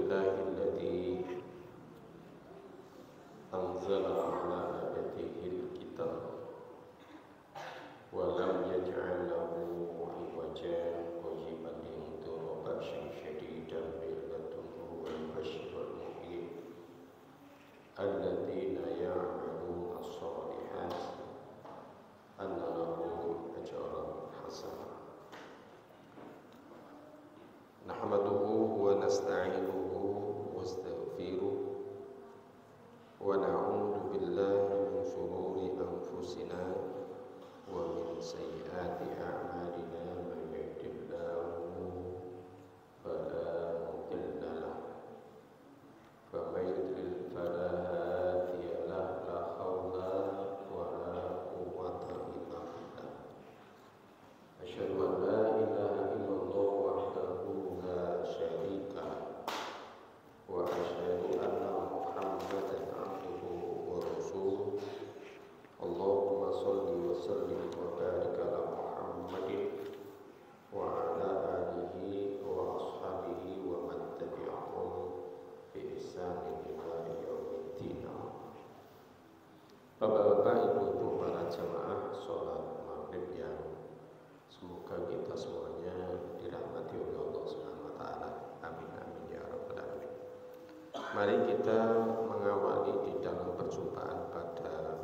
Alhamdulillahilladzi anzala ala abdihi alkitab wa lam yaj'al lahu iwajan qayyiban linudhira ba'san syadidan min ladunhu wal bashirul mu'min alladzina ya'maluna as-shalihat anna lahum ajran hasanah. Nahmaduhu wa nasta'inuhu wa nastaghfiruh wa na'udzu billahi min shururi anfusina wa min sayyiati a'malina man yahdihillahu fala mudilla lahu wa man yudlil fala hadiya lahu la haula wa la quwwata illa billah. Asyhadu an la ilaha illallah wahdahu la syarika lahu wa asyhadu anna Muhammadan abduhu wa rasuluh. Allahumma shalli wa sallim wa barik ala Muhammadin wa ala alihi wa ashabihi wa man tabi'ahum bi ihsanin ila yaumiddin. Bapak-bapak, ibu-ibu, para jamaah salat maghrib yang semoga kita semuanya dirahmati oleh Allah Subhanahu wa taala. Amin amin ya rabbal alamin. Mari kita mengawali di dalam perjumpaan pada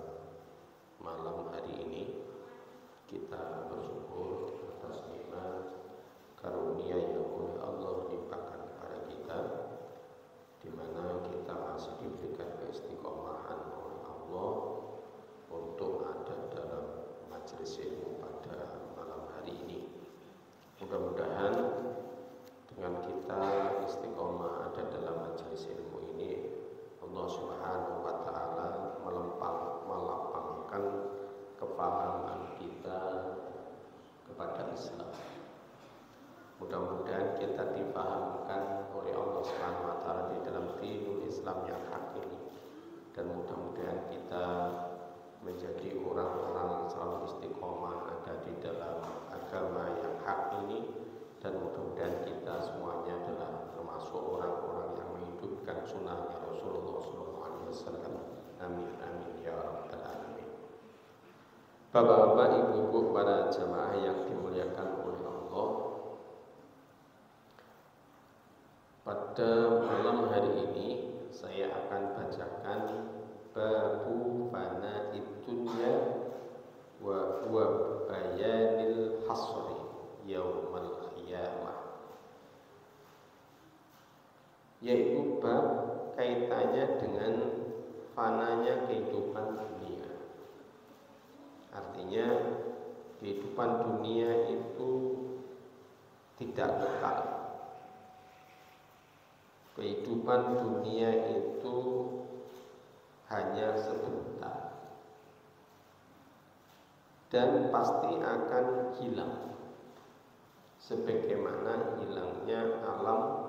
malam hari ini. Kita bersyukur atas nikmat karunia yang oleh Allah limpahkan kepada kita, di mana kita masih diberikan keistiqomahan oleh Allah untuk ada dalam majelis ilmu pada malam hari ini. Mudah-mudahan dengan kita istiqomah ada dalam majelis ilmu ini, Allah Subhanahu wa taala melapangkan kefahaman kita kepada Islam. Mudah-mudahan kita dipahamkan oleh Allah Subhanahu wa taala di dalam dinul Islam yang hak ini, dan mudah-mudahan kita menjadi orang-orang yang selalu istiqomah ada di dalam agama yang hak ini, dan mudah-mudahan kita semuanya adalah termasuk orang-orang yang menghidupkan sunnahnya Rasulullah SAW. Amin amin ya rabbal alamin. Bapak-bapak, ibu-ibu, para jamaah yang dimuliakan oleh Allah, pada malam hari ini saya akan bacakan babu fana'id dunya wa huwa bayanil hasri yaumal qiyamah, yaitu bab kaitannya dengan fananya kehidupan dunia. Artinya kehidupan dunia itu tidak kekal. Kehidupan dunia itu hanya sebentar dan pasti akan hilang, sebagaimana hilangnya alam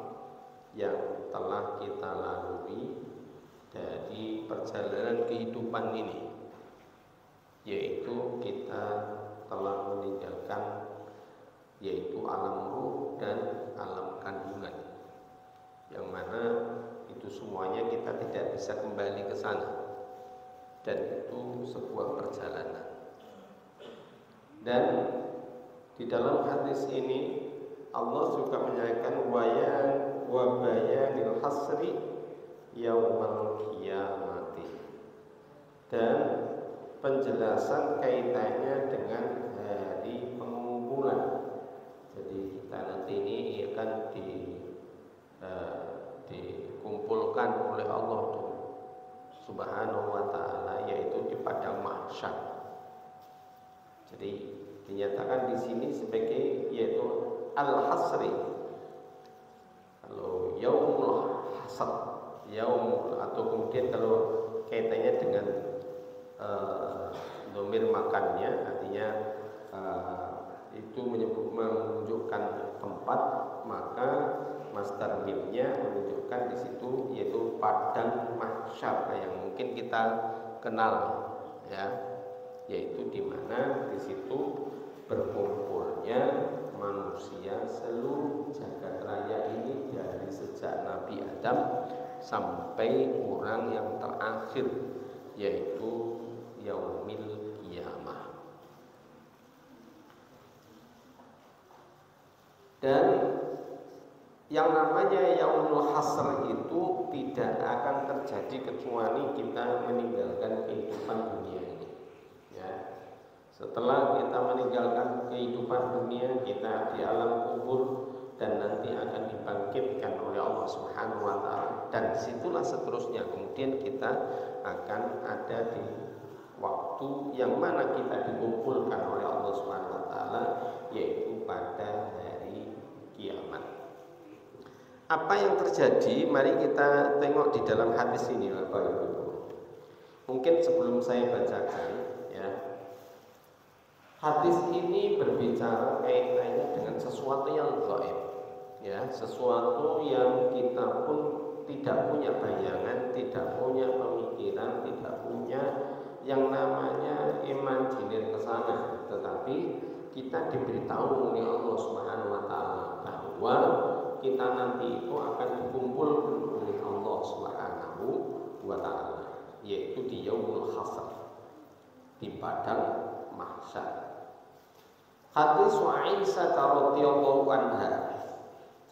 yang telah kita lalui dari perjalanan kehidupan ini, yaitu kita telah meninggalkan yaitu alam ruh dan alam kandungan, yang mana itu semuanya kita tidak bisa kembali ke sana, dan itu sebuah perjalanan. Dan di dalam hadis ini Allah juga menyatakan wa bayanil hasri yaumal qiyamati, dan penjelasan kaitannya dengan hari pengumpulan. Jadi kita nanti ini akan dikumpulkan oleh Allah Subhanahu wa taala, yaitu di padang mahsyar. Jadi dinyatakan di sini sebagai yaitu al-hasri. Kalau yaumul hasr, yaum, atau kemudian kalau kaitannya dengan domir makannya, artinya itu menunjukkan tempat, maka masdar mimnya menunjukkan di situ yaitu padang mahsyar yang mungkin kita kenal, ya, yaitu di mana di situ berkumpulnya manusia seluruh jagat raya ini dari sejak Nabi Adam Adam sampai orang yang terakhir, yaitu yaumil qiyamah. Dan yang namanya yaumul hasr itu tidak akan terjadi kecuali kita meninggalkan kehidupan dunia ini. Ya. Setelah kita meninggalkan kehidupan dunia, kita di alam kubur dan nanti akan dibangkitkan oleh Allah Subhanahu wa taala, dan disitulah seterusnya kemudian kita akan ada di waktu yang mana kita dikumpulkan oleh Allah Subhanahu wa taala, yaitu pada hari kiamat. Apa yang terjadi? Mari kita tengok di dalam hadis ini, Bapak Ibu. Mungkin sebelum saya bacakan, ya. Hadis ini berbicara kaitannya dengan sesuatu yang gaib, ya, sesuatu yang kita pun tidak punya bayangan, tidak punya pemikiran, tidak punya yang namanya imajiner ke sana, tetapi kita diberitahu oleh Allah Subhanahu wa taala bahwa kita nanti itu akan dikumpulkan oleh Allah Subhanahu wa taala, yaitu di yaumul hasr, di padang mahsyar. Hadis Aisyah radhiyallahu anha.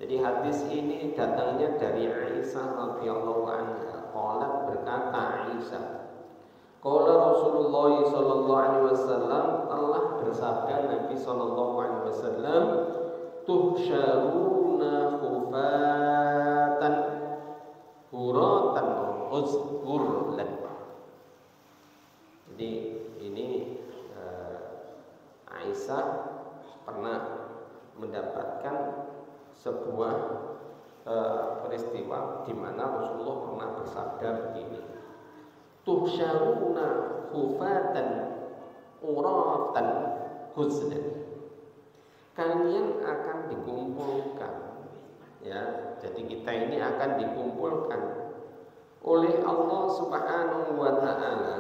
Jadi hadis ini datangnya dari Aisyah radhiyallahu anha. Qalat, berkata Aisyah, qala Rasulullah sallallahu alaihi wasallam, telah bersabda Nabi sallallahu alaihi wasallam, tuhsyaruna khufatan huratan uzgurlan. Jadi ini Aisyah pernah mendapatkan sebuah peristiwa di mana Rasulullah pernah bersabda begini, tuhsyaruna khufatan uratan huzlan. Kalian akan dikumpulkan, ya. Jadi kita ini akan dikumpulkan oleh Allah Subhanahu wa taala,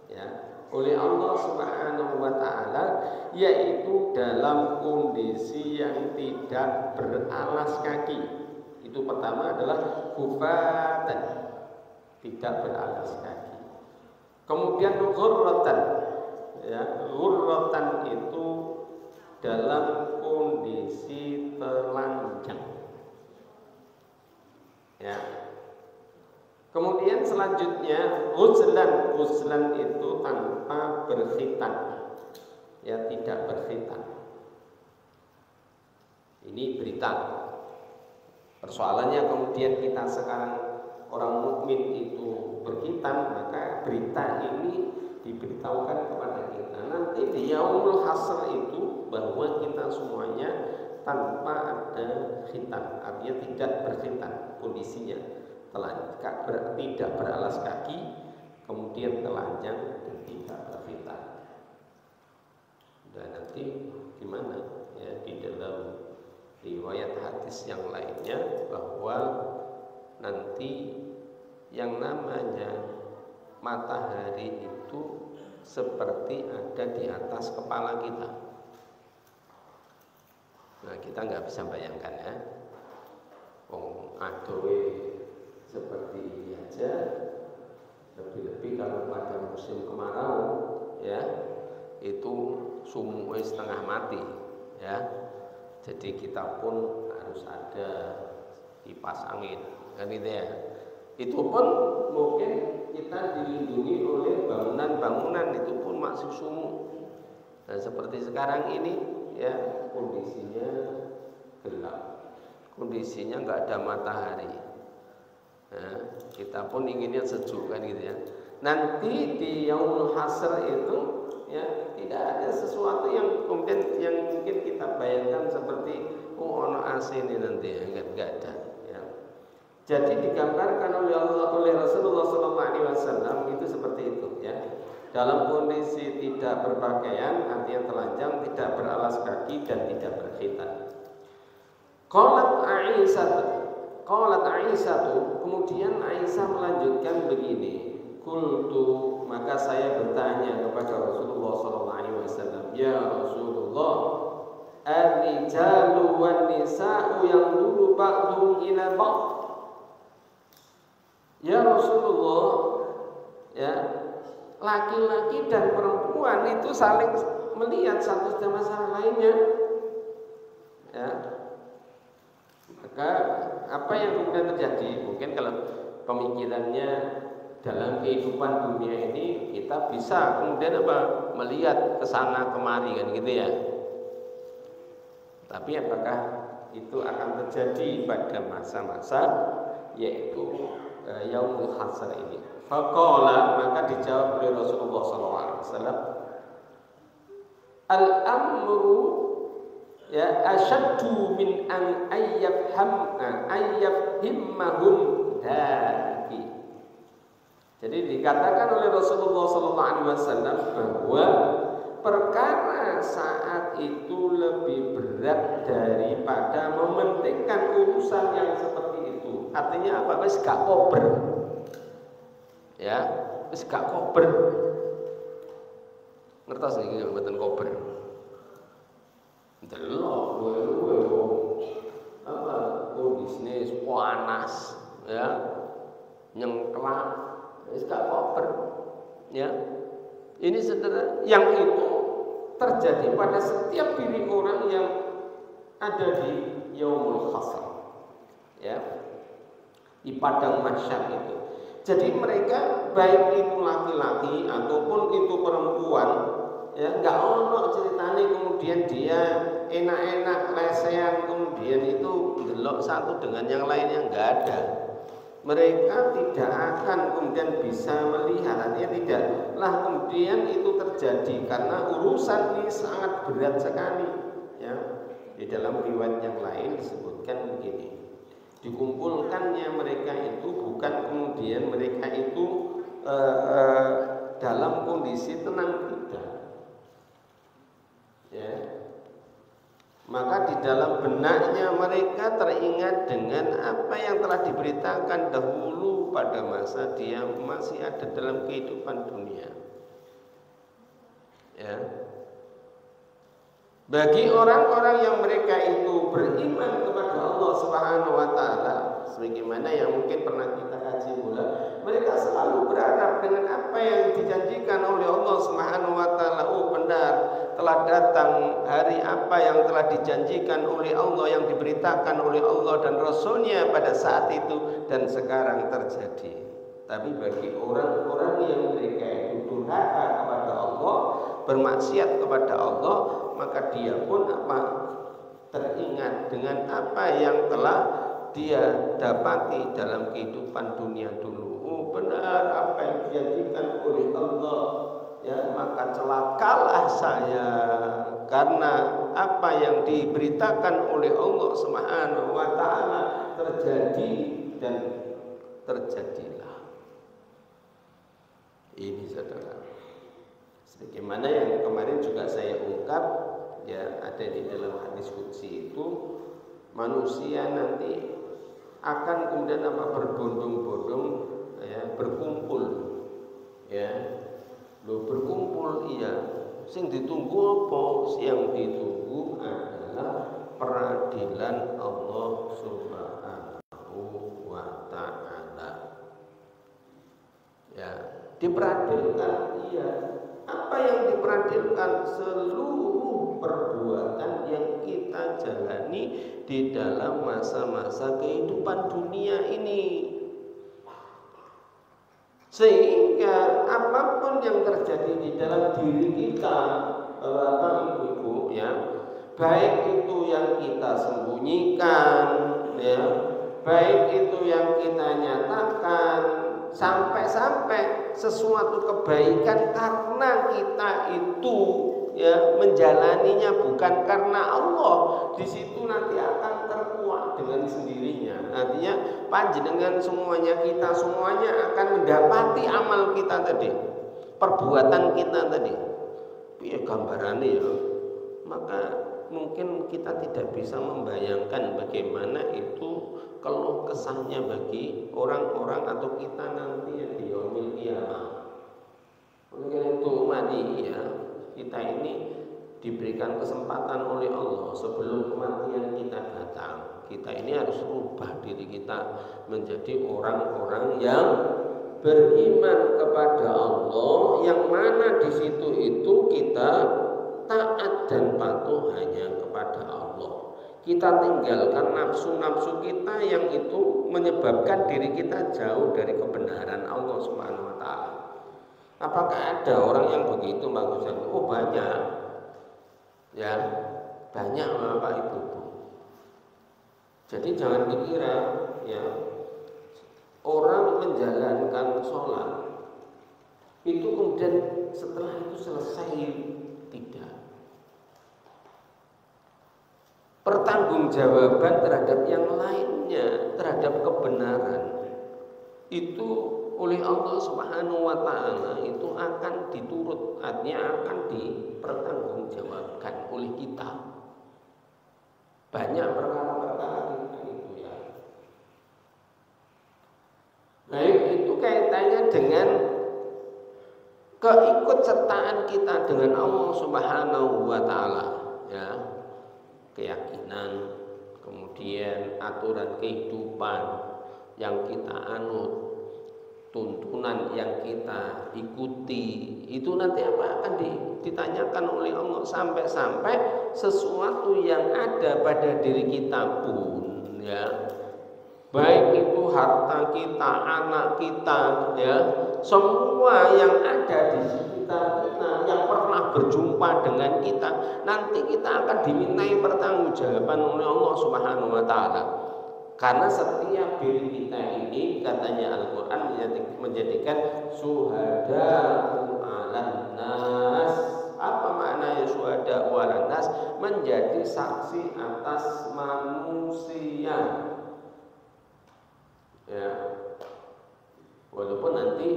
ya, oleh Allah Subhanahu wa taala, yaitu dalam kondisi yang tidak beralas kaki. Itu pertama adalah khufatan, tidak beralas kaki. Kemudian ghurratan, ya, ghurratan itu dalam kondisi telanjang, ya. Kemudian selanjutnya uzlan, uzlan itu tanpa berkhitan, ya, tidak berkhitan. Ini berita. Persoalannya kemudian kita sekarang orang mukmin itu berkhitan, maka berita ini diberitahukan kepada kita. Nanti di yaumul hasr itu bahwa kita semuanya tanpa ada khitan, artinya tidak berkhitan kondisinya. Tidak beralas kaki, kemudian telanjang dan tidak berkhitan. Dan nanti gimana? Ya, di dalam riwayat hadis yang lainnya bahwa nanti yang namanya matahari itu seperti ada di atas kepala kita. Nah, kita nggak bisa bayangkan, ya. Adoe seperti ini aja, lebih-lebih kalau pada musim kemarau, ya, itu sumuknya setengah mati, ya. Jadi kita pun harus ada kipas angin, kan gitu, ya. Itu pun mungkin kita dilindungi oleh bangunan-bangunan, itu pun masih sumuk. Nah, seperti sekarang ini, ya, kondisinya gelap, kondisinya nggak ada matahari. Nah, kita pun inginnya sejuk, kan gitu, ya. Nanti di yaumul hasr itu, ya, tidak ada sesuatu yang kemudian yang mungkin kita bayangkan seperti ono AC ini nanti, ya, enggak ada, ya. Jadi digambarkan oleh Rasulullah SAW itu seperti itu, ya. Dalam kondisi tidak berpakaian, artinya telanjang, tidak beralas kaki dan tidak berkhitan. Qalat Aisyah, kemudian Aisyah melanjutkan begini, qultu, maka saya bertanya kepada Rasulullah SAW, ya Rasulullah, ar-rijalu wan nisa'u yanzuru ba'dhum ila ba'd. Ya Rasulullah, ya laki-laki dan perempuan itu saling melihat satu sama lainnya. Ya, maka apa yang kemudian terjadi? Mungkin kalau pemikirannya dalam kehidupan dunia ini kita bisa kemudian melihat ke sana kemari kan gitu ya. Tapi apakah itu akan terjadi pada masa-masa yaitu yaumul hasr ini? Faqala, maka dijawab oleh Rasulullah SAW, al-amru ya asyaddu min an ayyafhimmahum daki. Jadi dikatakan oleh Rasulullah SAW bahwa perkara saat itu lebih berat daripada mementingkan urusan yang seperti itu. Artinya apa? Wis gak kober. Ya, wis gak kober. Ngertos iki mboten kober. Delok kowe apa? Bisnis panas ya. Nyengklak, wis gak kober. Ya. Ini saudara, yang itu terjadi pada setiap diri orang yang ada di yaumul hasr, ya, di padang mahsyar itu. Jadi mereka baik itu laki-laki ataupun itu perempuan, ya, nggak ono ceritanya kemudian dia enak-enak lesehan kemudian itu delok satu dengan yang lainnya, nggak ada. Mereka tidak akan kemudian bisa melihat, artinya tidaklah kemudian itu terjadi karena urusan ini sangat berat sekali. Ya, di dalam riwayat yang lain disebutkan begini, dikumpulkannya mereka itu bukan kemudian mereka itu dalam kondisi tenang tidak. Ya. Maka di dalam benaknya mereka teringat dengan apa yang telah diberitakan dahulu pada masa dia masih ada dalam kehidupan dunia. Ya. Bagi orang-orang yang mereka itu beriman kepada Allah Subhanahu wa taala, sebagaimana yang mungkin pernah kita kaji pula, mereka selalu berharap dengan apa yang dijanjikan oleh Allah Subhanahu wa taala. Oh benar, telah datang hari apa yang telah dijanjikan oleh Allah, yang diberitakan oleh Allah dan Rasulnya pada saat itu, dan sekarang terjadi. Tapi bagi orang-orang yang mereka itu durhaka kepada Allah, bermaksiat kepada Allah, maka dia pun teringat dengan apa yang telah dia dapati dalam kehidupan dunia dulu. Oh benar apa yang dijanjikan oleh Allah, ya, maka celakalah saya karena apa yang diberitakan oleh Allah Subhanahu wa taala terjadi dan terjadilah. Ini saudara, sebagaimana yang kemarin juga saya ungkap, ya, ada di dalam hadis qudsi itu, manusia nanti akan kemudian berbondong-bondong, ya, berkumpul, ya. Berkumpul, iya. Sing ditunggu apa? Yang ditunggu adalah peradilan Allah Subhanahu wa taala. Ya, diperadilkan, iya. Apa yang diperadilkan? Seluruh perbuatan yang kita jalani di dalam masa-masa kehidupan dunia ini. Sehingga apapun yang terjadi di dalam diri kita, Bapak Ibu, ya, baik itu yang kita sembunyikan, ya, baik itu yang kita nyatakan, sampai sesuatu kebaikan karena kita itu, ya, menjalaninya bukan karena Allah, di situ nanti akan terkuat dengan sendirinya. Artinya panjenengan semuanya, kita semuanya akan mendapati amal kita tadi, perbuatan kita tadi. Ya gambarannya ya. Maka mungkin kita tidak bisa membayangkan bagaimana itu keluh kesahnya bagi orang-orang atau kita nanti ya di yaumil qiyamah. Mungkin itu mati, ya, kita ini diberikan kesempatan oleh Allah sebelum kematian kita datang. kita ini harus rubah diri kita menjadi orang-orang yang beriman kepada Allah, yang mana di situ itu kita taat dan patuh hanya kepada Allah. Kita tinggalkan nafsu-nafsu kita yang itu menyebabkan diri kita jauh dari kebenaran Allah Subhanahu wa taala. Apakah ada orang yang begitu bagusnya? Oh, banyak. Ya, banyak Bapak Ibu. Jadi jangan dikira ya orang menjalankan sholat itu kemudian setelah itu selesai, tidak. Pertanggungjawaban terhadap yang lainnya, terhadap kebenaran itu oleh Allah Subhanahu wa taala itu akan diturut, artinya akan dipertanggungjawabkan oleh kita. Banyak perkara-perkara itu ya. Baik, itu kaitannya dengan keikutsertaan kita dengan Allah Subhanahu wa taala ya. Keyakinan, kemudian aturan kehidupan yang kita anut, tuntunan yang kita ikuti, itu nanti apa akan ditanyakan oleh Allah, sampai-sampai sesuatu yang ada pada diri kita pun ya, baik itu harta kita, anak kita ya, semua yang ada di sekitar kita yang pernah berjumpa dengan kita, nanti kita akan dimintai pertanggungjawaban oleh Allah Subhanahu wa taala. Karena setiap diri kita ini, katanya Al-Quran, menjadikan syuhada'u 'alan nas. Apa maknanya syuhada'u 'alan nas? Menjadi saksi atas manusia. Ya. Walaupun nanti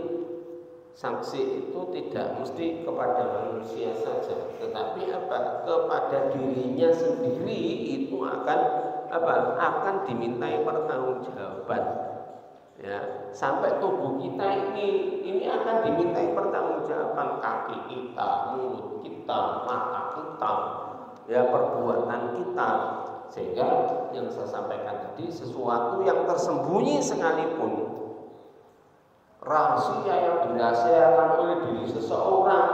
saksi itu tidak mesti kepada manusia saja, tetapi apa? Kepada dirinya sendiri itu akan dimintai pertanggungjawaban ya, sampai tubuh kita ini akan dimintai pertanggungjawaban, kaki kita, mulut kita, mata kita ya, perbuatan kita. Sehingga yang saya sampaikan tadi, sesuatu yang tersembunyi sekalipun, rahasia yang dirahasiakan oleh diri seseorang,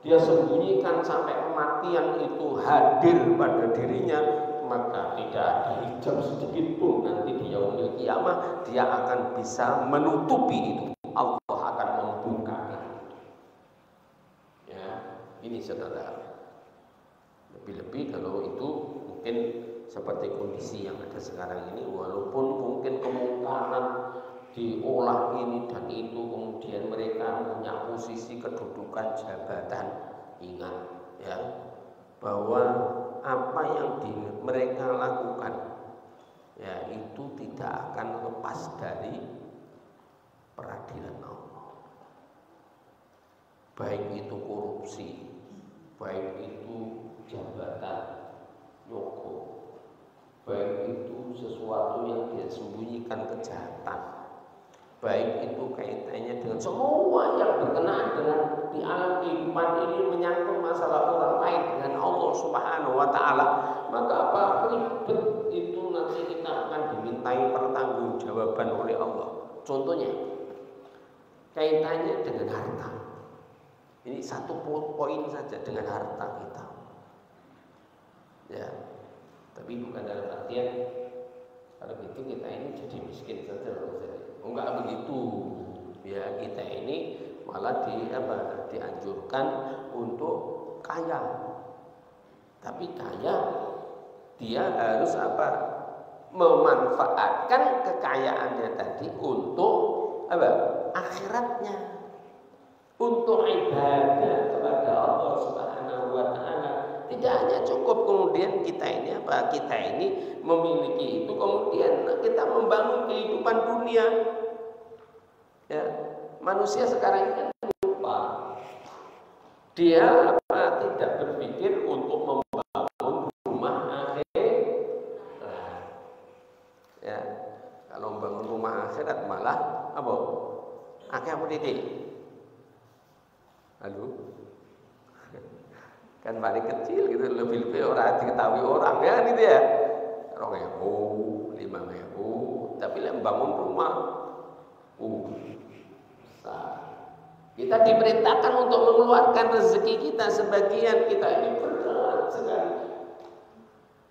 dia sembunyikan sampai kematian itu hadir pada dirinya, maka tidak ada hijab sedikit pun nanti di yaumil qiyamah dia akan bisa menutupi itu. Allah akan membongkar. Ya, ini saudara. Lebih-lebih kalau itu mungkin seperti kondisi yang ada sekarang ini, walaupun mungkin kemungkaran diolah ini dan itu, kemudian mereka punya posisi kedudukan jabatan, ingat ya bahwa apa yang mereka lakukan ya itu tidak akan lepas dari peradilan Allah. Baik itu korupsi, baik itu jabatan nyogok, baik itu sesuatu yang dia sembunyikan kejahatan, baik itu kaitannya dengan semua yang berkenaan dengan di alam kehidupan ini menyangkut masalah orang lain dengan Allah Subhanahu wa taala, maka apa ribet itu nanti kita akan dimintai pertanggungjawaban oleh Allah. Contohnya kaitannya dengan harta. Ini satu poin saja dengan harta kita. Ya. Tapi bukan dalam artian kalau gitu kita ini jadi miskin saja, enggak begitu. Ya, kita ini malah dianjurkan untuk kaya. Tapi kaya dia harus memanfaatkan kekayaannya tadi untuk akhiratnya, untuk ibadah kepada Allah Subhanahu wa taala. Tidak hanya cukup kemudian kita ini memiliki itu, kemudian kita membangun kehidupan dunia. Ya, manusia sekarang ini kan lupa. Dia tidak berpikir untuk membangun rumah akhirat. Ya, kalau membangun rumah akhirat malah akeh titik. Halo. Kan paling kecil gitu, lebih-lebih orang diketahui orang ya kan gitu ya. 2.000, 5.000, tapi bangun rumah kita diperintahkan untuk mengeluarkan rezeki kita sebagian. Kita ini berat sekali.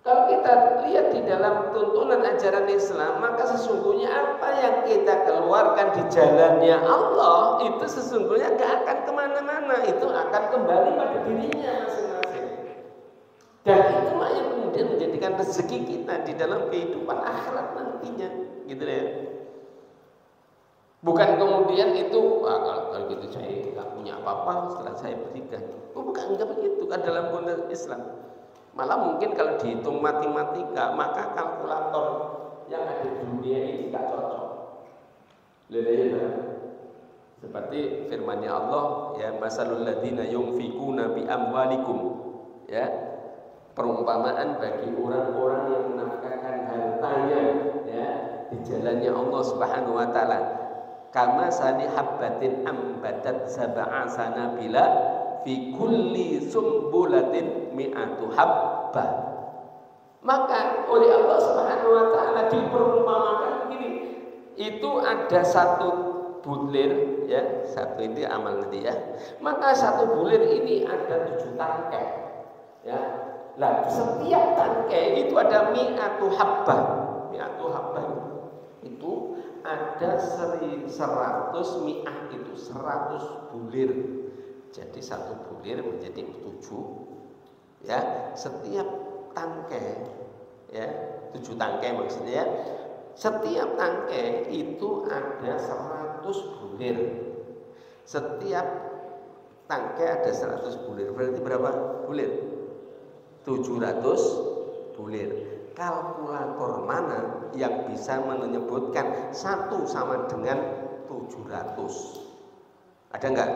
Kalau kita lihat di dalam tuntunan ajaran Islam, maka sesungguhnya apa yang kita keluarkan di jalannya Allah itu sesungguhnya gak akan kemana-mana, itu akan kembali pada dirinya masing-masing. Dan itulah yang kemudian menjadikan rezeki kita di dalam kehidupan akhirat nantinya, gitu ya. Bukan kemudian itu kalau gitu saya nggak punya apa-apa setelah saya berikan. Bukan, enggak begitu kan dalam konteks Islam. Malah mungkin kalau dihitung matematika, maka kalkulator yang ada di dunia ini nggak cocok. Lihat, seperti firman-Nya Allah, ya, masalul ladzina yunfikuna bi amwalikum, ya, perumpamaan bagi orang-orang yang menafkahkan hartanya, ya, di jalannya Allah Subhanahu wa taala. Kama sani habbatin ambatat sab'a sanabila fi kulli sumbulatin mi'atu habbah. Maka oleh Allah Subhanahu wa taala diperumpamakan begini, itu ada satu bulir, ya, satu ini amal nanti, ya. Maka satu bulir ini ada 7 tangkai, ya. Lah setiap tangkai itu ada mi'atu habbah. Mi'atu habbah itu ada 100 mi'ah, itu 100 bulir. Jadi satu bulir menjadi 7, ya. Setiap tangkai, ya, 7 tangkai maksudnya, ya. Setiap tangkai itu ada 100 bulir. Setiap tangkai ada 100 bulir. Berarti berapa bulir? 700 bulir. Kalkulator mana yang bisa menyebutkan 1 sama dengan 700? Ada enggak?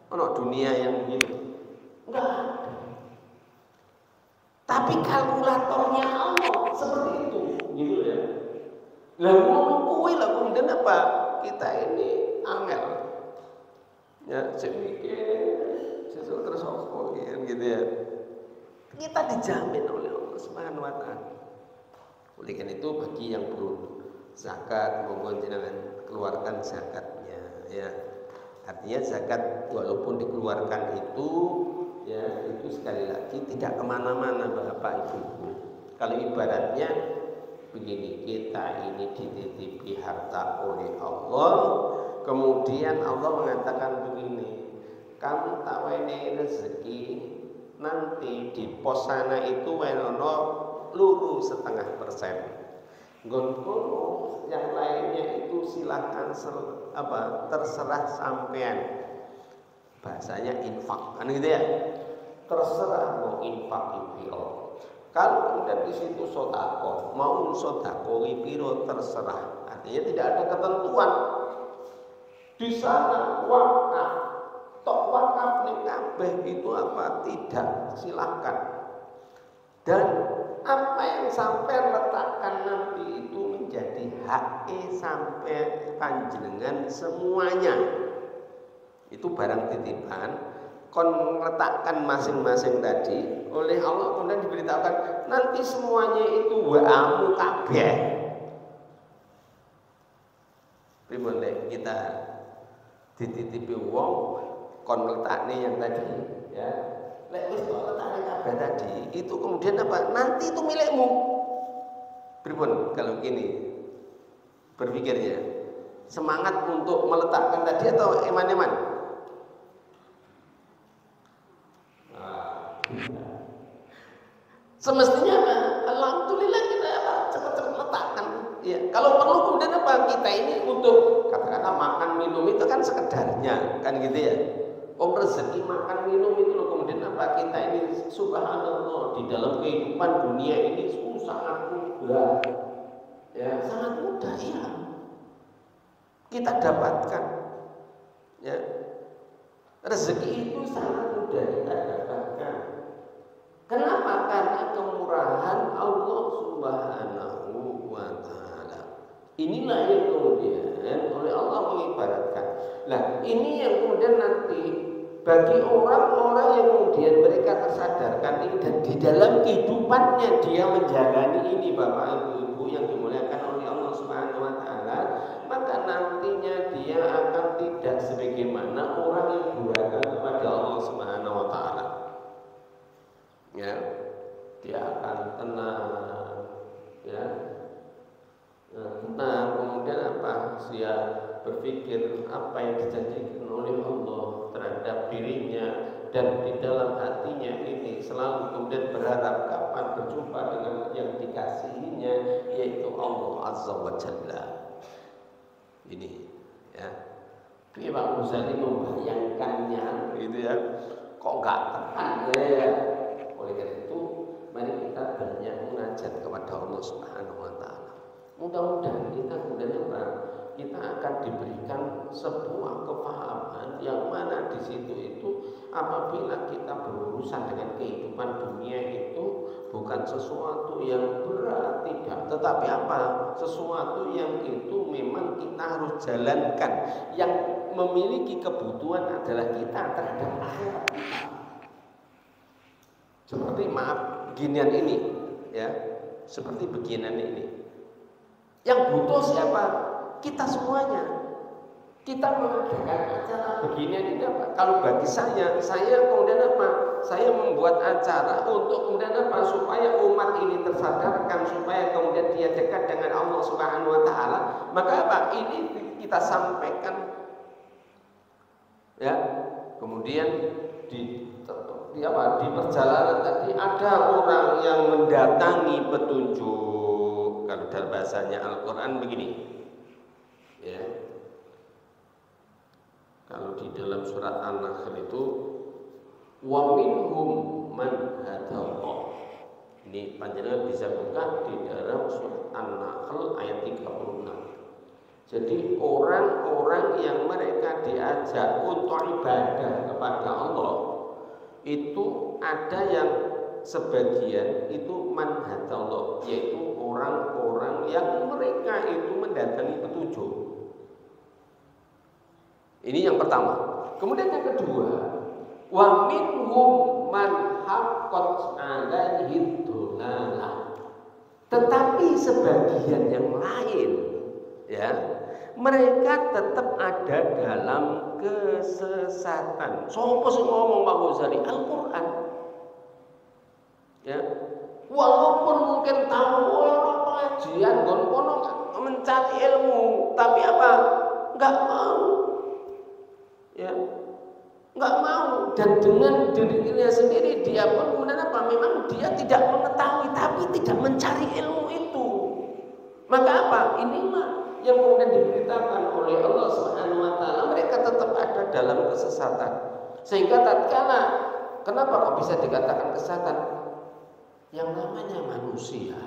Dunia yang begini? Enggak ada. Tapi kalkulatornya Allah seperti itu, gitu ya. Lalu kuwi lah kemudian apa? Kita ini angel. Ya, saya mikir sesuatu terus gitu ya. Kita dijamin oleh Allah Subhanahu wa taala. Oleh karena itu bagi yang belum zakat, mohon jangan keluarkan zakatnya, ya. Artinya zakat walaupun dikeluarkan itu, ya, itu sekali lagi tidak kemana-mana Bapak Ibu. Kalau ibaratnya begini, kita ini dititipi harta oleh Allah, kemudian Allah mengatakan begini, kamu taweni rezeki nanti di pos sana itu wenono luru 0,5%. Gonkono yang lainnya itu silakan terserah sampean. Bahasanya infak, kan gitu ya. Terserah mau infak piro. Kalau kemudian di situ sodako, mau sodako piro terserah. Artinya tidak ada ketentuan. Di sana wakaf, tok wakaf ning kabeh itu apa? Tidak, silakan. Dan apa yang sampai letakkan nanti itu menjadi hak sampai panjenengan semuanya. Itu barang titipan, kon letakkan masing-masing tadi oleh Allah, kemudian diberitahukan nanti semuanya itu wa'amu kabeh. Pripun kita dititipi wong kon letakne yang tadi, ya. Lek wis kok letakne kabeh tadi, itu kemudian apa? Nanti itu milikmu. Pripun kalau gini berpikirnya? Semangat untuk meletakkan tadi atau eman-eman? Semestinya apa? Alhamdulillah kita cepat-cepat letakkan. Ya, kalau perlu kemudian apa? Kita ini untuk katakanlah makan minum itu kan sekedarnya, kan gitu ya. Rezeki makan minum itu loh, kemudian apa? Kita ini subhanallah di dalam kehidupan dunia ini sangat mudah. Ya, sangat mudah ya. Kita dapatkan. Ya. Rezeki itu sangat mudah kita dapatkan. Kenapa? Karena kemurahan Allah Subhanahu wa taala. Inilah yang kemudian oleh Allah mengibaratkan. Nah, ini yang kemudian nanti bagi orang-orang orang yang kemudian mereka tersadarkan ini dan di dalam kehidupannya dia menjalani ini, Bapak Ibu yang dimuliakan oleh Allah Subhanahu wa taala, maka nantinya dia akan tidak sebagaimana orang yang durhaka kepada Allah Subhanahu wa taala. Ya, dia akan tenang, ya. Tenang, kemudian apa? Dia berpikir apa yang dijanjikan oleh Allah terhadap dirinya, dan di dalam hatinya ini selalu kemudian berharap kapan berjumpa dengan yang dikasihinya, yaitu Allah Azza wa Jalla. Ini, ya. Imam Ghazali membayangkannya, gitu ya. Kok nggak tenang ya? Oleh karena itu, mari kita banyak munajat kepada Allah Subhanahu wa taala. Mudah-mudahan kita kemudian kita akan diberikan sebuah kefahaman yang mana di situ itu apabila kita berurusan dengan kehidupan dunia itu bukan sesuatu yang berat, tidak, tetapi apa? Sesuatu yang itu memang kita harus jalankan. Yang memiliki kebutuhan adalah kita terhadap akhirat kita. Seperti maaf beginian ini, ya, seperti beginian ini. Yang butuh siapa? Kita semuanya. Kita mengadakan acara beginian ini apa? Kalau bagi saya kemudian apa? Saya membuat acara untuk kemudian apa? Supaya umat ini tersadarkan, supaya kemudian dia dekat dengan Allah Subhanahu wa taala. Maka apa? Ini kita sampaikan, ya. Kemudian di perjalanan tadi ada orang yang mendatangi petunjuk. Kalau dalam bahasanya Al-Quran begini, ya. Kalau di dalam surat An-Nahl itu wa minhum man hadallah. Ini panjenengan bisa buka di dalam surat An-Nahl ayat 36. Jadi orang-orang yang mereka diajak untuk ibadah kepada Allah itu ada yang sebagian itu man hadallah, yaitu orang-orang yang mereka itu mendatangi petunjuk. Ini yang pertama. Kemudian yang kedua, wa minhum man haqqat 'alaihi dhalalah. Tetapi sebagian yang lain, ya, mereka tetap ada dalam kesesatan. Sopo sing ngomong Pak Ghazali? Al-Qur'an. Ya. Walaupun mungkin tahu pengajian gon kono mencari ilmu, tapi apa? Enggak mau. Ya. Enggak mau, dan dengan dirinya sendiri dia pun kemudian apa? Memang dia tidak mengetahui tapi tidak mencari ilmu itu. Maka apa? Inilah yang kemudian diberitakan oleh Allah Subhanahu wa taala, mereka tetap ada dalam kesesatan. Sehingga tatkala kenapa kok bisa dikatakan kesesatan? Yang namanya manusia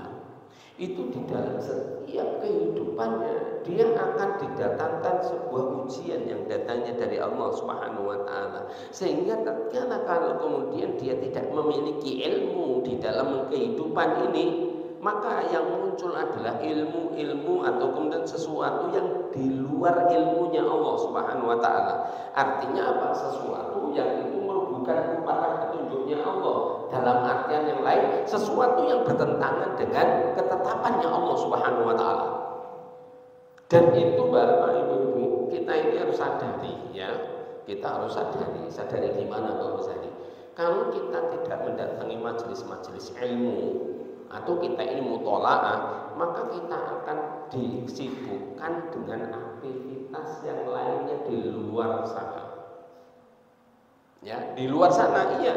itu di dalam setiap kehidupannya dia akan didatangkan sebuah ujian yang datangnya dari Allah Subhanahu wa taala. Sehingga tatkala kalau kemudian dia tidak memiliki ilmu di dalam kehidupan ini, maka yang muncul adalah ilmu-ilmu atau kemudian sesuatu yang di luar ilmunya Allah Subhanahu wa taala. Artinya apa? Sesuatu yang itu bukan merupakan petunjuknya Allah. Dalam artian yang lain, sesuatu yang bertentangan dengan ketetapannya Allah Subhanahu wa taala. Dan itu Bapak Ibu, kita ini harus sadari, ya. Kita harus sadari gimana Pak Ghazali? Kalau kita tidak mendatangi majelis-majelis ilmu atau kita ini mutola'ah, maka kita akan disibukkan dengan aktivitas yang lainnya di luar sana. Ya, di luar sana, iya.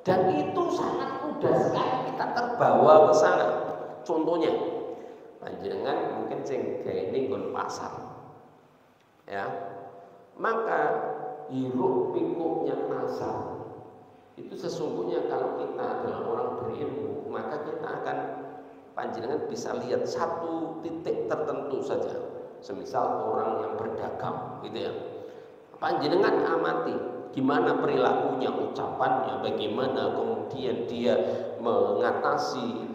Dan itu sangat mudah sekali kita terbawa ke sana. Contohnya, panjenengan mungkin sing ini nggon pasar. Ya. Maka hiruk pikuknya pasar itu sesungguhnya kalau kita adalah orang berilmu, maka kita akan panjenengan bisa lihat satu titik tertentu saja. Semisal orang yang berdagang, gitu ya. Panjenengan amati gimana perilakunya, ucapannya, bagaimana kemudian dia mengatasi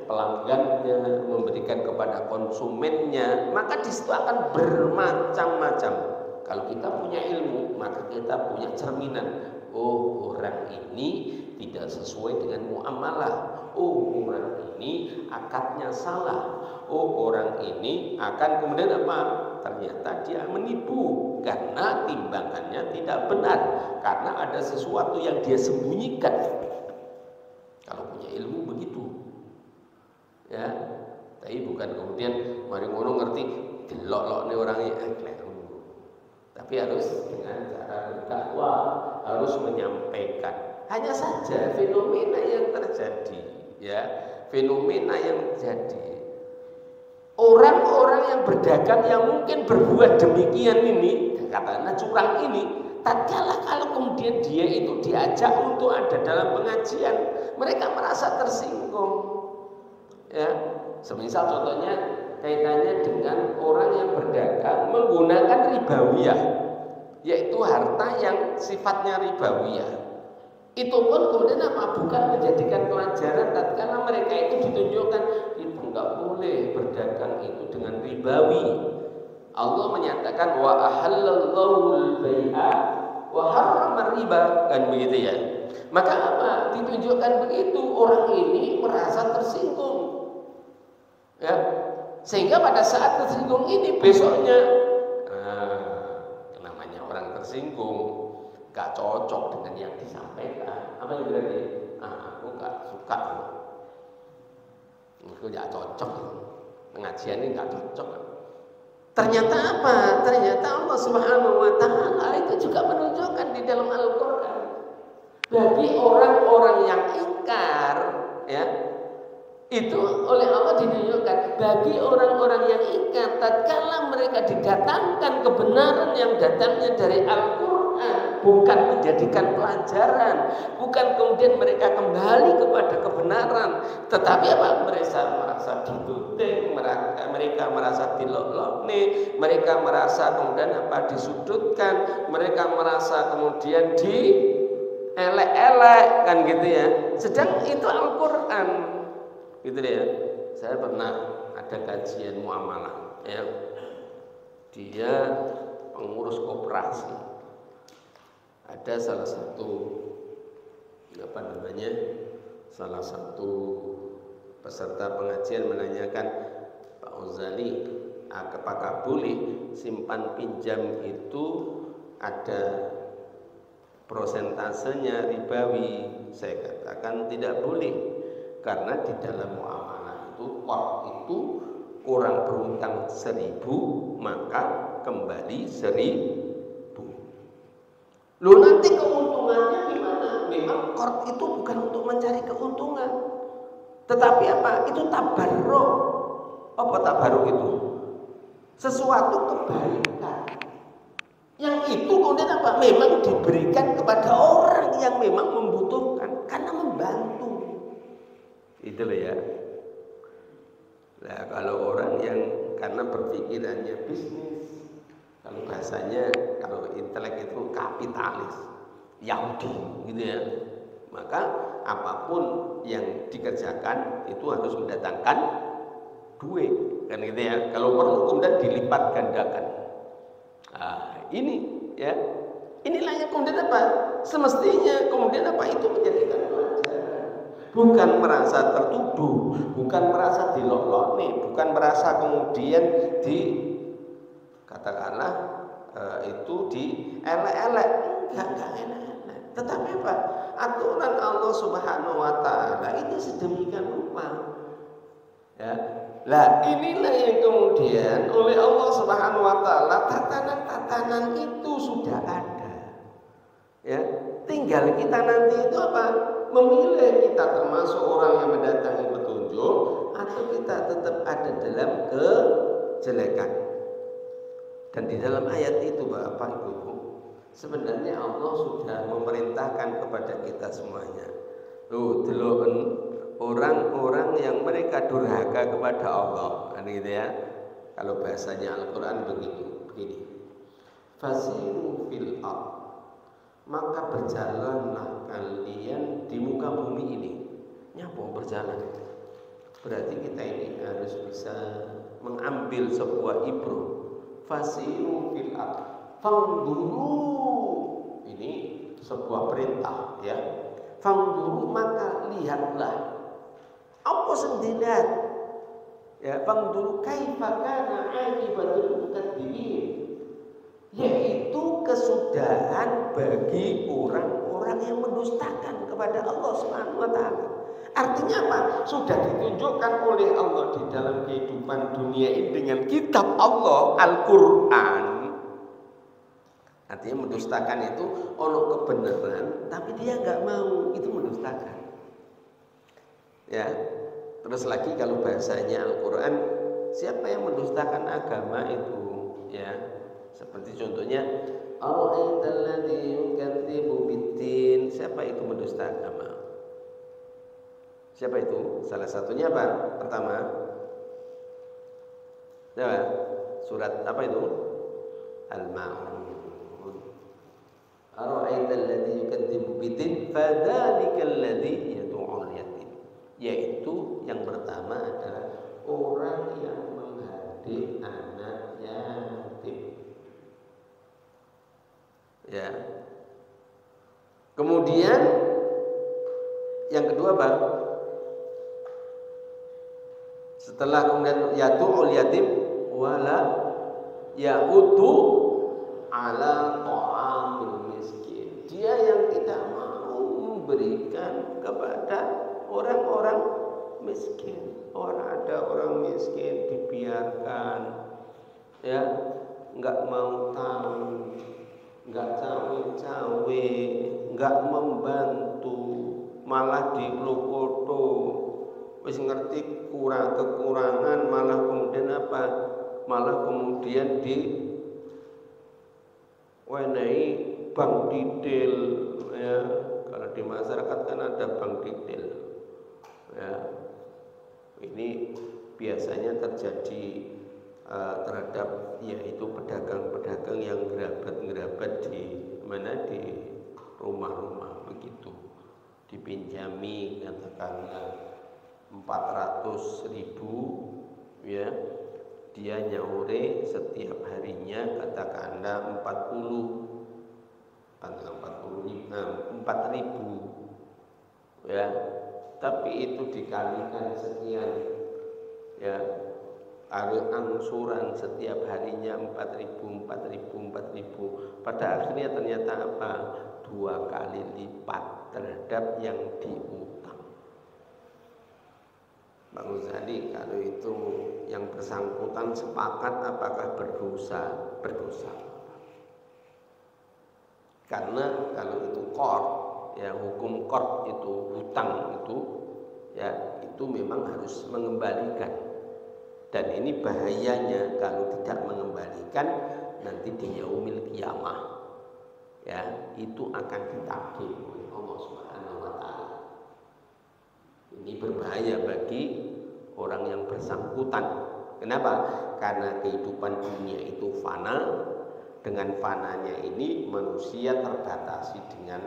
pelanggannya, memberikan kepada konsumennya, maka di situ akan bermacam-macam. Kalau kita punya ilmu, maka kita punya cerminan. Oh, orang ini tidak sesuai dengan muamalah. Oh, orang ini akadnya salah. Oh, orang ini akan kemudian apa? Ternyata dia menipu karena timbangannya tidak benar, karena ada sesuatu yang dia sembunyikan. Kalau punya ilmu begitu, ya. Tapi bukan kemudian mari ngono ngerti delok-lok nih orangnya tapi harus dengan cara berdakwah, harus menyampaikan. Hanya saja fenomena yang terjadi, ya, fenomena yang terjadi. Orang-orang yang berdagang yang mungkin berbuat demikian ini, katakanlah curang ini, tatkala kalau kemudian dia itu diajak untuk ada dalam pengajian, mereka merasa tersinggung. Ya, semisal contohnya kaitannya dengan orang yang berdagang menggunakan ribawiyah, yaitu harta yang sifatnya ribawiyah. Itu pun kemudian apa? Bukan menjadikan pelajaran tatkala mereka itu ditunjukkan itu enggak boleh berdagang itu dengan ribawi. Allah menyatakan wa ahallallahu al-bai'a wa harrama riba, kan begitu ya. Maka apa? Ditunjukkan begitu, orang ini merasa tersinggung. Ya. Sehingga pada saat tersinggung ini besoknya namanya orang tersinggung gak cocok dengan yang disampaikan. Apa yang berarti? Aku gak suka, aku gak cocok, pengajian ini gak cocok. Ternyata apa? Ternyata Allah Subhanahu wa Ta'ala itu juga menunjukkan di dalam Al-Quran bagi orang-orang yang ingkar, ya, itu oleh Allah ditunjukkan bagi orang-orang yang ingkar tatkala mereka didatangkan kebenaran yang datangnya dari Al-Quran, bukan menjadikan pelajaran, bukan kemudian mereka kembali kepada kebenaran, tetapi apa? Mereka merasa dituding, mereka merasa dilolokne, mereka merasa kemudian apa? Disudutkan, mereka merasa kemudian dielek-elek, kan gitu ya. Sedang itu Al-Quran. Gitu ya. Saya pernah ada kajian muamalah, ya. Dia pengurus koperasi. Ada salah satu salah satu peserta pengajian menanyakan, Pak Uzali, apakah boleh simpan pinjam itu ada prosentasenya ribawi? Saya katakan tidak boleh. Karena di dalam muamalah itu, itu orang berutang 1.000 maka kembali 1.000. Loh, nanti keuntungannya gimana? Memang qard itu bukan untuk mencari keuntungan, tetapi apa? Itu tabarruk. Apa tabarruk itu? Sesuatu kebaikan. Yang itu kemudian apa? Memang diberikan kepada orang yang memang membutuhkan karena membantu. Itu loh ya. Nah, kalau orang yang karena berpikirannya bisnis, kalau bahasanya, kalau intelek itu kapitalis, Yahudi, gitu ya. Maka apapun yang dikerjakan itu harus mendatangkan duit, kan gitu ya. Kalau perlu kemudian dilipat gandakan. Nah, ini ya. Inilah yang kemudian apa? Semestinya kemudian apa? Itu menjadikan pelajaran. Bukan merasa tertuduh, bukan merasa dilolokne, bukan merasa kemudian katakanlah itu dielek-elek, enggak elek-elek. Tetapi apa? Aturan Allah Subhanahu wa Ta'ala ini sedemikian rupa. Ya. Lah, inilah yang kemudian oleh Allah Subhanahu wa Ta'ala tatanan-tatanan itu sudah ada. Ya, tinggal kita nanti itu apa? Memilih kita termasuk orang yang mendatangi petunjuk atau kita tetap ada dalam kejelekan. Dan di dalam ayat itu Bapak Ibu, sebenarnya Allah sudah memerintahkan kepada kita semuanya. Loh, deloken orang-orang yang mereka durhaka kepada Allah, kan gitu ya. Kalau bahasanya Al-Qur'an begini. Fasiru fil ardh, maka berjalanlah kalian di muka bumi ini. Nyapa berjalan? Berarti kita ini harus bisa mengambil sebuah ibrah. Fasiru fil ardh. Fangduru, ini sebuah perintah ya. Fangduru, maka lihatlah. Apa sendirian? Ya, fangduru kaifa kana aqibatul mukadzimin. Yaitu kesudahan bagi orang-orang yang mendustakan kepada Allah Subhanahu wa taala. Artinya apa? Sudah ditunjukkan oleh Allah di dalam kehidupan dunia ini dengan kitab Allah Al-Qur'an. Artinya mendustakan itu ono kebenaran, tapi dia nggak mau, itu mendustakan. Ya, terus lagi kalau bahasanya Al-Quran, siapa yang mendustakan agama itu? Ya, seperti contohnya, siapa itu mendusta agama? Siapa itu? Salah satunya apa? Pertama, ya, surat apa itu? Al-Ma'un. Ara'aital ladzi yukadzibu biddin fadzalikal ladzi yad'ul yatim. Yaitu yang pertama adalah orang yang menghadik anak yatim. Ya. Kemudian yang kedua apa? Setelah kemudian yad'ul yatim wala ya'udu ala ta'amil miskin. Dia yang tidak mau memberikan kepada orang-orang miskin. Ada orang miskin dibiarkan, ya, nggak mau tahu, nggak cawe-cawe, nggak membantu, malah dilokoto. Wis ngerti kekurangan, malah kemudian apa? Malah kemudian wenehi bank didil, ya. Kalau di masyarakat kan ada bank didil, ya. Ini biasanya terjadi terhadap yaitu pedagang-pedagang yang ngerabat di mana, di rumah-rumah begitu, dipinjami katakanlah 400.000, ya. Dia nyaure setiap harinya katakanlah 4.000, ya. Tapi itu dikalikan sekian, ya. Angsuran setiap harinya 4.000. Pada akhirnya ternyata apa? 2 kali lipat terhadap yang diutang. Bang Ghazali, kalau itu yang bersangkutan sepakat apakah berdosa? Berdosa. Karena kalau itu qard, ya, hukum qard itu hutang itu, ya, itu memang harus mengembalikan. Dan ini bahayanya kalau tidak mengembalikan, nanti di yaumil qiyamah, ya, itu akan ditagih oleh Allah Subhanahu wa taala. Ini berbahaya bagi orang yang bersangkutan. Kenapa? Karena kehidupan dunia itu fana. Dengan fananya ini manusia terbatasi dengan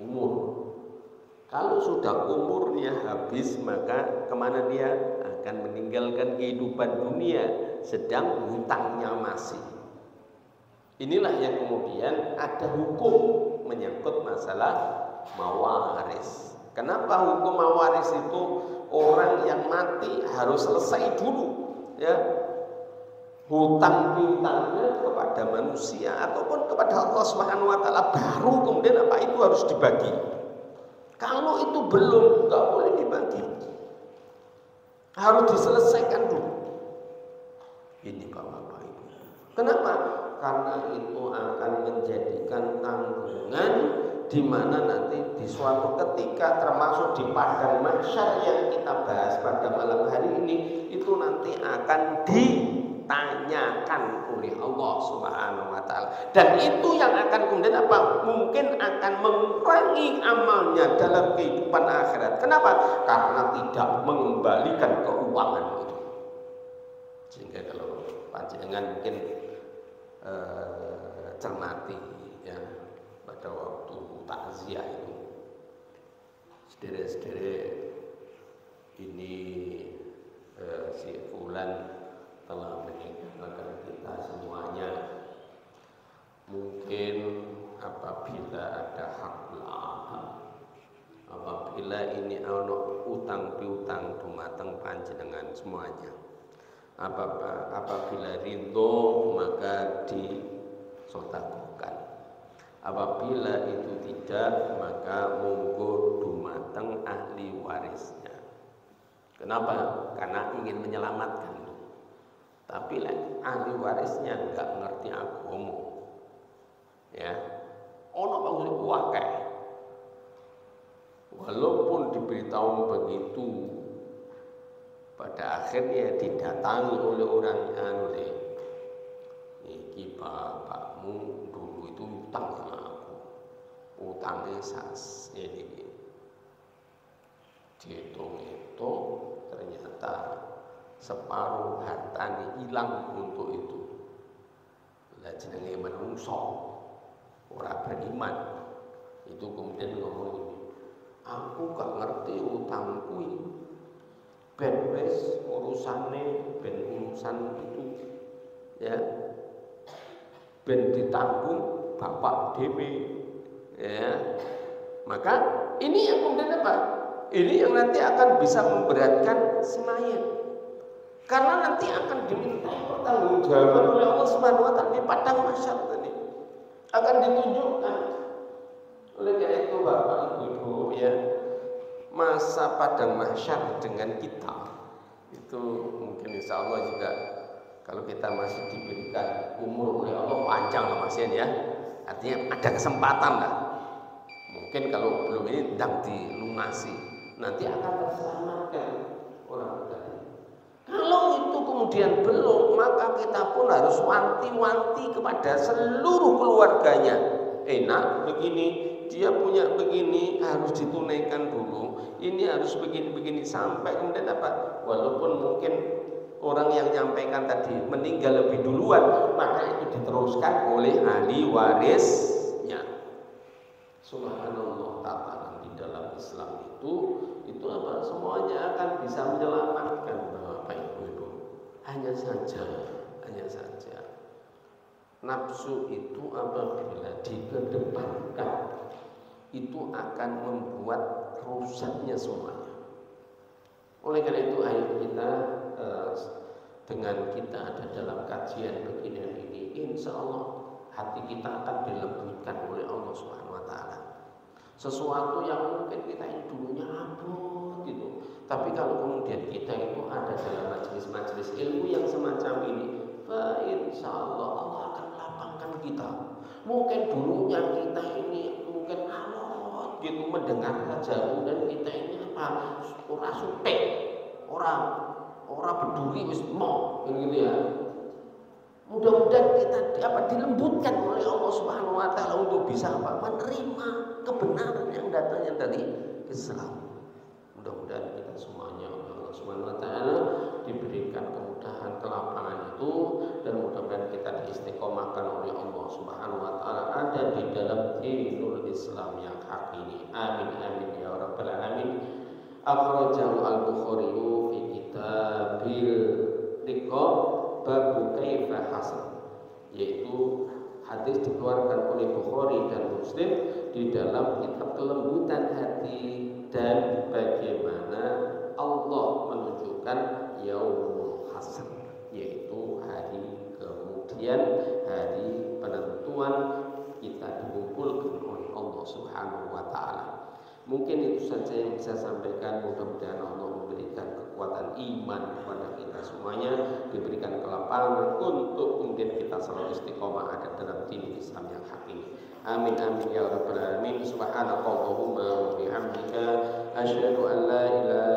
umur. Kalau sudah umurnya habis, maka kemana dia? Akan meninggalkan kehidupan dunia, sedang hutangnya masih. Inilah yang kemudian ada hukum menyangkut masalah mawaris. Kenapa hukum mawaris itu orang yang mati harus selesai dulu, ya, hutang piutangnya kepada manusia ataupun kepada Allah Subhanahu wa taala, baru kemudian apa itu harus dibagi. Kalau itu belum, nggak boleh dibagi, harus diselesaikan dulu. Ini Bapak Ibu. Kenapa? Karena itu akan menjadikan tanggungan di mana nanti di suatu ketika, termasuk di padang mahsyar yang kita bahas pada malam hari ini, itu nanti akan ditanyakan oleh Allah Subhanahu wa taala. Dan itu yang akan kemudian apa? Mungkin akan mengurangi amalnya dalam kehidupan akhirat. Kenapa? Karena tidak mengembalikan keuangan itu. Sehingga kalau panjenengan mungkin cermati, ya, pada waktu takziah itu, sederek-sederek ini si fulan telah meninggalkan kita semuanya, Mungkin apabila ada hakul ada, apabila ini ana utang piutang dumateng panjenengan semuanya, apabila ridho maka disodakokan, apabila itu tidak maka monggo dumateng ahli warisnya. Kenapa? Karena ingin menyelamatkan. Tapi ahli warisnya nggak ngerti agama, ya, ono bangsa wakai. Walaupun diberitahu begitu, pada akhirnya didatangi oleh orang oleh iki bapakmu dulu itu utang sama aku, utangnya sas ini. Dihitung-hitung ternyata separuh hartanya hilang untuk itu. Lah jenenge manungsa ora beriman. Itu kemudian ngomong ini, aku gak ngerti utangku ini. Ben wis urusane ben urusan itu, ya. Ben ditanggung bapak dhewe, ya. Maka ini yang kemudian apa? Ini yang nanti akan bisa memberatkan si mayit. Karena nanti akan dimintai pertanggungjawaban oleh Allah Subhanahu wa taala di padang mahsyar tadi. Akan ditunjukkan. Oleh karena itu Bapak Ibu ya, masa padang mahsyar dengan kita itu mungkin insya Allah juga kalau kita masih diberikan umur oleh Allah panjang lah Mas ya. Artinya ada kesempatan lah. Mungkin kalau belum ini sedang dilunasi, nanti akan terselamatkan orang tadi. Kalau itu kemudian belum, maka kita pun harus wanti-wanti kepada seluruh keluarganya. Enak begini, dia punya begini, harus ditunaikan dulu. Ini harus begini-begini sampai kemudian apa? Walaupun mungkin orang yang menyampaikan tadi meninggal lebih duluan, maka itu diteruskan oleh ahli warisnya. Subhanallah, tatanan di dalam Islam itu apa? Semuanya akan bisa menyelamatkan Bapak Ibu. Hanya saja nafsu itu apabila dikedepankan itu akan membuat rusaknya semuanya. Oleh karena itu ayo kita dengan kita ada dalam kajian begini ini, insya Allah hati kita akan dilembutkan oleh Allah Subhanahu wa taala. Sesuatu yang mungkin kita ini dulunya abot gitu, tapi kalau kemudian kita itu ada dalam majelis-majelis ilmu yang semacam ini, insya Allah Allah akan lapangkan kita. Mungkin dulunya kita ini mungkin alot gitu mendengar saja, kemudian kita ini apa ora sutek, ora peduli wis mau gitu ya. Mudah-mudahan kita dilembutkan oleh Allah Subhanahu wa taala untuk bisa menerima kebenaran yang datangnya dari Islam. Mudah-mudahan kita semuanya oleh Allah Subhanahu wa taala diberikan kemudahan kelapangan itu, dan mudah-mudahan kita diistiqomahkan oleh Allah Subhanahu wa taala ada di dalam dinul Islam yang hak ini. Amin amin ya rabbal alamin. Akhrajahu al-Bukhari fi kitabil riqab bab kaifa hasan, yaitu hadis dikeluarkan oleh Bukhari dan Muslim di dalam kitab kelembutan hati dan bagaimana Allah menunjukkan yaumul hasan, yaitu hari kemudian hari penentuan kita dikumpulkan oleh Allah Subhanahu wa taala. Mungkin itu saja yang bisa saya sampaikan. Mudah-mudahan Allah memberikan kekuatan iman kepada kita semuanya, diberikan kelapangan untuk kemudian kita selalu istiqomah ada dalam din Islam yang hak ini. Amin amin ya rabbal alamin. Subhanakallahumma wa bihamdika asyhadu an la ilaha